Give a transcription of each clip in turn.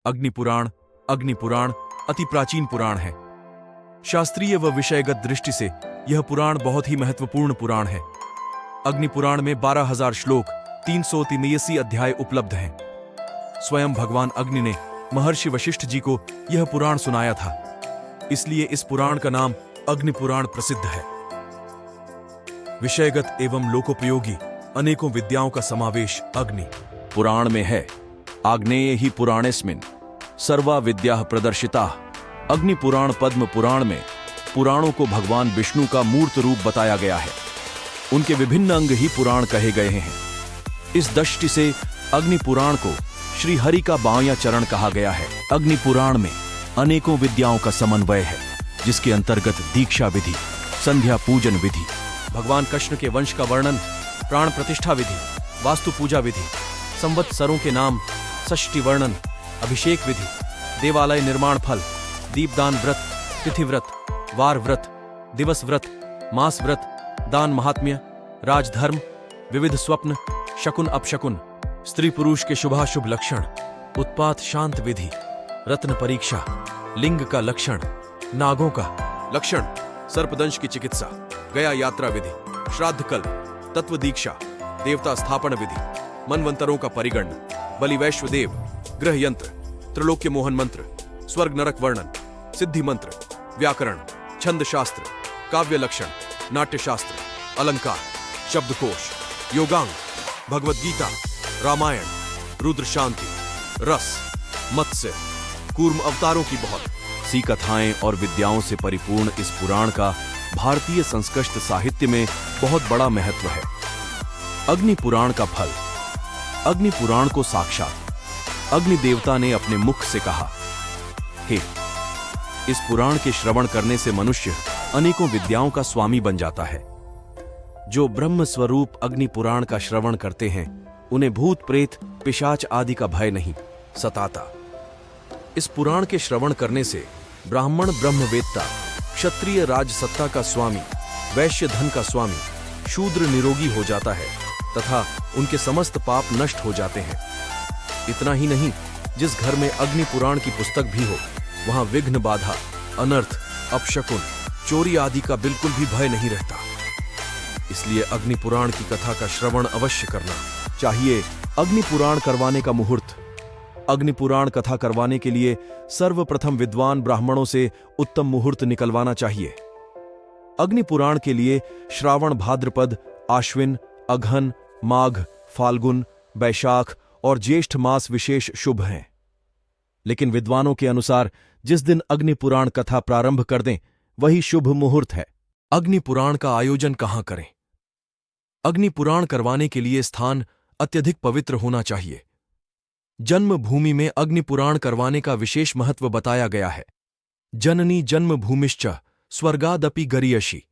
अग्निपुराण अग्निपुराण अति प्राचीन पुराण है। शास्त्रीय व विषयगत दृष्टि से यह पुराण बहुत ही महत्वपूर्ण पुराण है। अग्निपुराण में 12,000 श्लोक 383 अध्याय उपलब्ध हैं। स्वयं भगवान अग्नि ने महर्षि वशिष्ठ जी को यह पुराण सुनाया था, इसलिए इस पुराण का नाम अग्निपुराण प्रसिद्ध है। विषयगत एवं लोकोपयोगी अनेकों विद्याओं का समावेश अग्नि पुराण में है। आग्नेय ही पुराणेस्मिन् सर्वा विद्या प्रदर्शिता। अग्नि पुराण पद्म पुराण में पुराणों को भगवान विष्णु का मूर्त रूप बताया गया है। उनके विभिन्न अंग ही पुराण कहे गए हैं। इस दृष्टि से अग्नि पुराण को श्री हरि का बायां चरण कहा गया है। अग्नि पुराण में अनेकों विद्याओं का समन्वय है, जिसके अंतर्गत दीक्षा विधि, संध्या पूजन विधि, भगवान कृष्ण के वंश का वर्णन, प्राण प्रतिष्ठा विधि, वास्तु पूजा विधि, संवत्सरों के नाम, षष्ठी वर्णन, अभिषेक विधि, देवालय निर्माण फल, दीपदान व्रत, तिथि व्रत, वार व्रत, दिवस व्रत, मास व्रत, दान महात्म्य, राजधर्म, विविध स्वप्न, शकुन अपशकुन, स्त्री पुरुष के शुभाशुभ लक्षण, उत्पात शांत विधि, रत्न परीक्षा, लिंग का लक्षण, नागों का लक्षण, सर्पदंश की चिकित्सा, गया यात्रा विधि, श्राद्ध कल्प, तत्व दीक्षा, देवता स्थापन विधि, मनवंतरों का परिगणन, बलि वैश्वदेव, ग्रह यंत्र, त्रिलोक्य मोहन मंत्र, स्वर्ग नरक वर्णन, सिद्धि मंत्र, व्याकरण, छंद शास्त्र, काव्य लक्षण, नाट्य शास्त्र, अलंकार, शब्दकोश, योगांग, भगवद गीता, रामायण, रुद्र शांति, रस, मत्स्य, कूर्म अवतारों की बहुत सी कथाएं और विद्याओं से परिपूर्ण इस पुराण का भारतीय संस्कृत साहित्य में बहुत बड़ा महत्व है। अग्नि पुराण का फल। अग्नि पुराण को साक्षात अग्नि देवता ने अपने मुख से कहा, हे, इस पुराण के श्रवण करने से मनुष्य अनेकों विद्याओं का स्वामी बन जाता है। जो ब्रह्म स्वरूप अग्नि पुराण का श्रवण करते हैं, उन्हें भूत प्रेत पिशाच आदि का भय नहीं सताता। इस पुराण के श्रवण करने से ब्राह्मण ब्रह्मवेत्ता, क्षत्रिय राजसत्ता का स्वामी, वैश्य धन का स्वामी, शूद्र निरोगी हो जाता है तथा उनके समस्त पाप नष्ट हो जाते हैं। इतना ही नहीं, जिस घर में अग्नि पुराण की पुस्तक भी हो, वहां विघ्न बाधा, अनर्थ, अपशकुन, चोरी आदि का बिल्कुल भी भय नहीं रहता। इसलिए अग्नि पुराण की कथा का श्रवण अवश्य करना चाहिए। अग्नि पुराण करवाने का मुहूर्त। अग्नि पुराण कथा करवाने के लिए सर्वप्रथम विद्वान ब्राह्मणों से उत्तम मुहूर्त निकलवाना चाहिए। अग्नि पुराण के लिए श्रावण भाद्रपद, आश्विन, अघन, माघ, फाल्गुन, वैशाख और ज्येष्ठ मास विशेष शुभ हैं। लेकिन विद्वानों के अनुसार जिस दिन अग्नि पुराण कथा प्रारंभ कर दें, वही शुभ मुहूर्त है। अग्नि पुराण का आयोजन कहां करें? अग्नि पुराण करवाने के लिए स्थान अत्यधिक पवित्र होना चाहिए। जन्मभूमि में अग्नि पुराण करवाने का विशेष महत्व बताया गया है। जननी जन्मभूमिश्च स्वर्गादपि गरीयसी।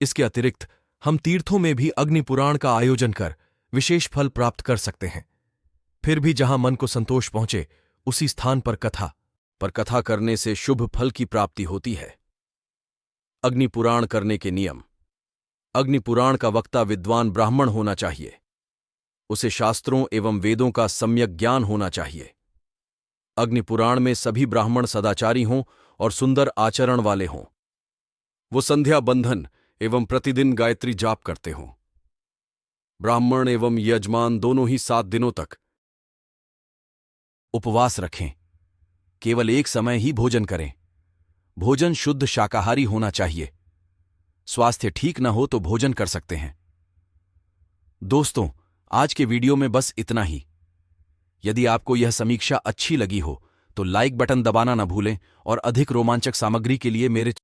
इसके अतिरिक्त हम तीर्थों में भी अग्नि पुराण का आयोजन कर विशेष फल प्राप्त कर सकते हैं। फिर भी जहां मन को संतोष पहुंचे, उसी स्थान पर कथा करने से शुभ फल की प्राप्ति होती है। अग्नि पुराण करने के नियम। अग्नि पुराण का वक्ता विद्वान ब्राह्मण होना चाहिए। उसे शास्त्रों एवं वेदों का सम्यक ज्ञान होना चाहिए। अग्नि पुराण में सभी ब्राह्मण सदाचारी हों और सुंदर आचरण वाले हों। वो संध्या बंधन एवं प्रतिदिन गायत्री जाप करते हों। ब्राह्मण एवं यजमान दोनों ही 7 दिनों तक उपवास रखें। केवल एक समय ही भोजन करें। भोजन शुद्ध शाकाहारी होना चाहिए। स्वास्थ्य ठीक न हो तो भोजन कर सकते हैं। दोस्तों, आज के वीडियो में बस इतना ही। यदि आपको यह समीक्षा अच्छी लगी हो तो लाइक बटन दबाना न भूलें और अधिक रोमांचक सामग्री के लिए मेरे